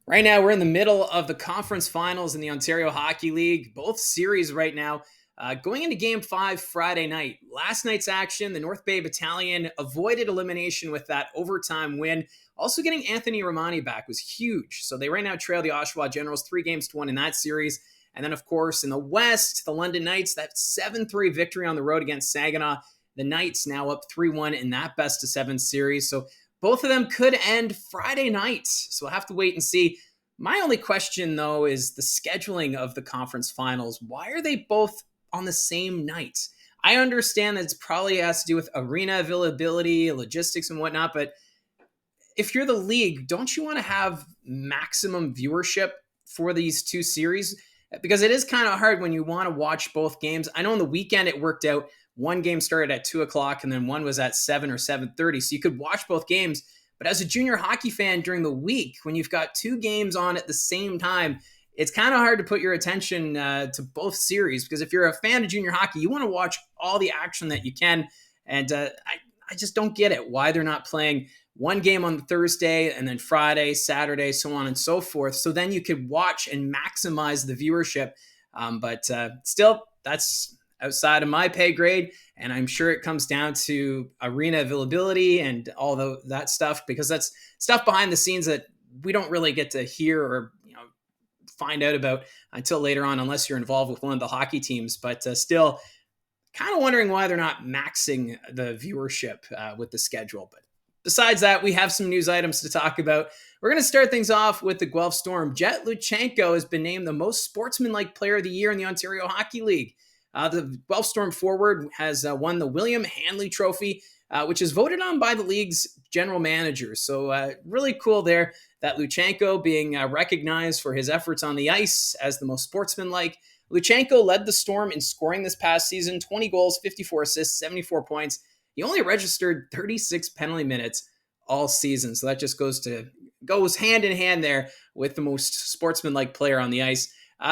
Right now, we're in the middle of the conference finals in the Ontario Hockey League. Both series right now going into Game 5 Friday night. Last night's action, the North Bay Battalion avoided elimination with that overtime win. Also getting Anthony Romani back was huge. So they right now trail the Oshawa Generals 3-1 in that series. And then, of course, in the West, the London Knights, that 7-3 victory on the road against Saginaw. The Knights now up 3-1 in that best-of-7 series. So both of them could end Friday night. So we'll have to wait and see. My only question, though, is the scheduling of the conference finals. Why are they both on the same night? I understand that it probably has to do with arena availability, logistics, and whatnot, but if you're the league, don't you want to have maximum viewership for these two series? Because it is kind of hard when you want to watch both games. I know on the weekend it worked out. One game started at 2:00 and then one was at 7 or 7:30. So you could watch both games. But as a junior hockey fan during the week, when you've got two games on at the same time, it's kind of hard to put your attention to both series. Because if you're a fan of junior hockey, you want to watch all the action that you can. And I just don't get it why they're not playing one game on Thursday and then Friday, Saturday, so on and so forth. So then you could watch and maximize the viewership. But still, that's outside of my pay grade. And I'm sure it comes down to arena availability and all that stuff, because that's stuff behind the scenes that we don't really get to hear or find out about until later on, unless you're involved with one of the hockey teams. But still, kind of wondering why they're not maxing the viewership with the schedule. But besides that, we have some news items to talk about. We're going to start things off with the Guelph Storm. Jett Luchenko has been named the most sportsmanlike player of the year in the Ontario Hockey League. The Guelph Storm forward has won the William Hanley Trophy, which is voted on by the league's general managers. So really cool there that Luchenko being recognized for his efforts on the ice as the most sportsmanlike. Luchenko led the Storm in scoring this past season, 20 goals, 54 assists, 74 points. He only registered 36 penalty minutes all season. So that just goes hand in hand there with the most sportsmanlike player on the ice.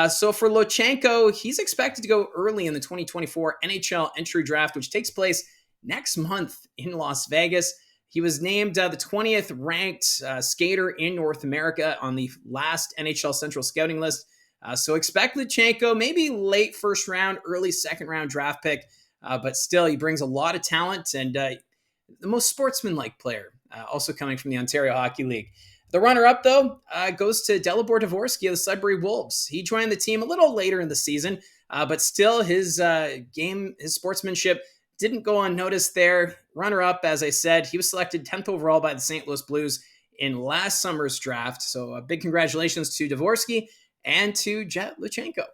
So for Luchenko, he's expected to go early in the 2024 NHL entry draft, which takes place next month in Las Vegas. He was named the 20th ranked skater in North America on the last NHL Central scouting list. So expect Luchenko, maybe late first round, early second round draft pick. But still, he brings a lot of talent and the most sportsmanlike player, also coming from the Ontario Hockey League. The runner-up, though, goes to Dalibor Dvorsky of the Sudbury Wolves. He joined the team a little later in the season, but still his sportsmanship didn't go unnoticed there. Runner-up, as I said, he was selected 10th overall by the St. Louis Blues in last summer's draft. So a big congratulations to Dvorsky and to Jett Luchenko.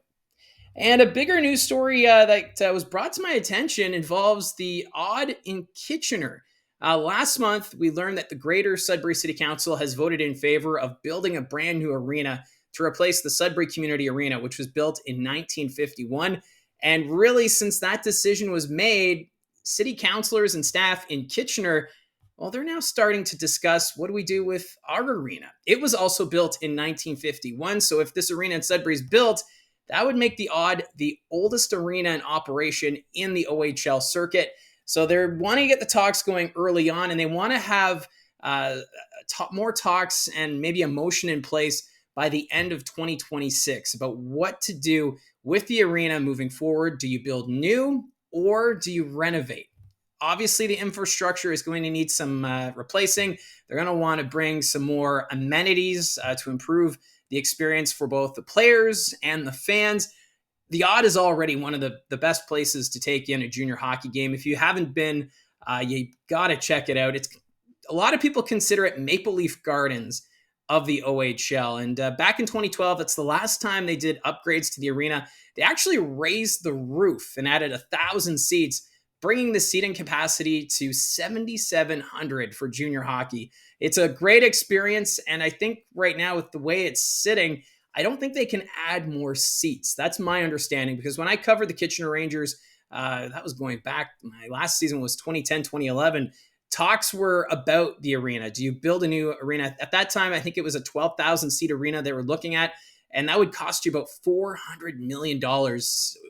And a bigger news story that was brought to my attention involves the Odd in Kitchener. Last month, we learned that the Greater Sudbury City Council has voted in favor of building a brand new arena to replace the Sudbury Community Arena, which was built in 1951. And really, since that decision was made, city councilors and staff in Kitchener, well, they're now starting to discuss, what do we do with our arena? It was also built in 1951, so if this arena in Sudbury is built, that would make the Odd the oldest arena in operation in the OHL circuit. So they're wanting to get the talks going early on, and they want to have more talks and maybe a motion in place by the end of 2026 about what to do with the arena moving forward. Do you build new or do you renovate? Obviously, the infrastructure is going to need some replacing. They're going to want to bring some more amenities to improve the experience for both the players and the fans. The Odd is already one of the best places to take in a junior hockey game. If you haven't been, you got to check it out. It's a lot of people consider it Maple Leaf Gardens of the OHL. And back in 2012, that's the last time they did upgrades to the arena. They actually raised the roof and added 1,000 seats, bringing the seating capacity to 7,700 for junior hockey. It's a great experience, and I think right now with the way it's sitting, I don't think they can add more seats. That's my understanding, because when I covered the Kitchener Rangers, that was going back, my last season was 2010, 2011, talks were about the arena. Do you build a new arena? At that time, I think it was a 12,000 seat arena they were looking at, and that would cost you about $400 million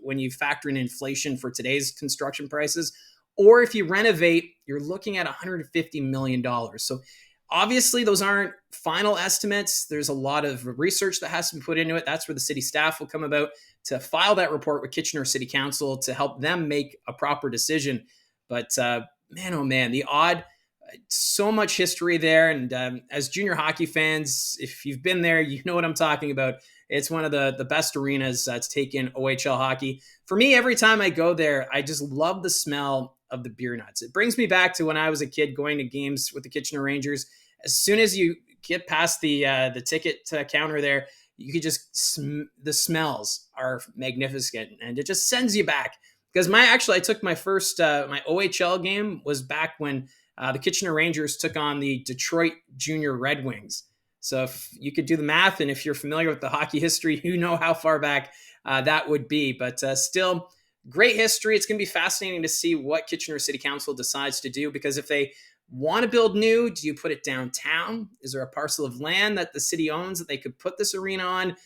when you factor in inflation for today's construction prices. Or if you renovate, you're looking at $150 million. So Obviously, those aren't final estimates. There's a lot of research that has to be put into it. That's where the city staff will come about to file that report with Kitchener City Council to help them make a proper decision. But man, oh man, the odd, so much history there. And as junior hockey fans, if you've been there, you know what I'm talking about. It's one of the best arenas to take in OHL hockey. For me, every time I go there, I just love the smell of the beer nuts. It brings me back to when I was a kid going to games with the Kitchener Rangers. As soon as you get past the ticket counter there, you could just the smells are magnificent, and it just sends you back. Because I took my first my OHL game was back when the Kitchener Rangers took on the Detroit Junior Red Wings. So if you could do the math, and if you're familiar with the hockey history, you know how far back that would be. But still, great history. It's going to be fascinating to see what Kitchener City Council decides to do, because if they want to build new, do you put it downtown? Is there a parcel of land that the city owns that they could put this arena on?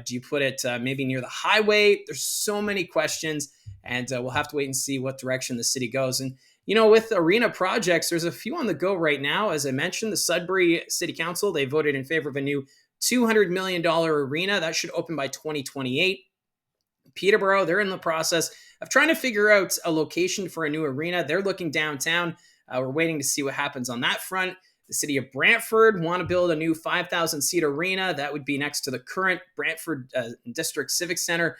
Do you put it maybe near the highway? There's so many questions, and we'll have to wait and see what direction the city goes. And with arena projects, there's a few on the go right now. As I mentioned, the Sudbury City Council, they voted in favor of a new $200 million arena that should open by 2028. Peterborough, they're in the process of trying to figure out a location for a new arena. They're looking downtown. We're waiting to see what happens on that front. The city of Brantford want to build a new 5,000-seat arena. That would be next to the current Brantford District Civic Center.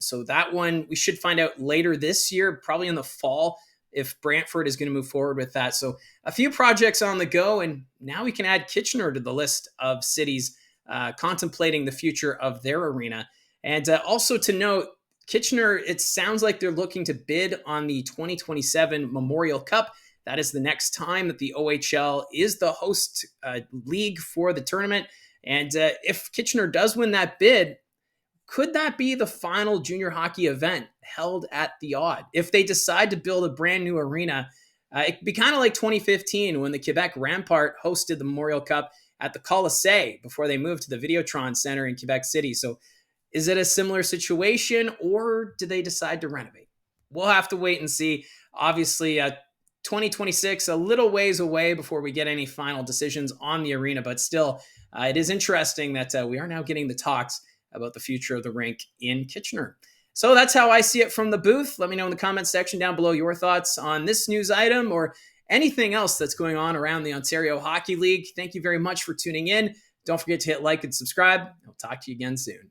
So that one, we should find out later this year, probably in the fall, if Brantford is going to move forward with that. So a few projects on the go, and now we can add Kitchener to the list of cities contemplating the future of their arena. And also to note, Kitchener, it sounds like they're looking to bid on the 2027 Memorial Cup. That is the next time that the OHL is the host league for the tournament. And if Kitchener does win that bid, could that be the final junior hockey event held at the Odd? If they decide to build a brand new arena, it could be kind of like 2015 when the Quebec Rampart hosted the Memorial Cup at the Colisée before they moved to the Videotron Center in Quebec City. So is it a similar situation, or do they decide to renovate? We'll have to wait and see. Obviously, 2026, a little ways away before we get any final decisions on the arena, but still, it is interesting that we are now getting the talks about the future of the rink in Kitchener. So that's how I see it from the booth. Let me know in the comments section down below your thoughts on this news item or anything else that's going on around the Ontario Hockey League. Thank you very much for tuning in. Don't forget to hit like and subscribe. I'll talk to you again soon.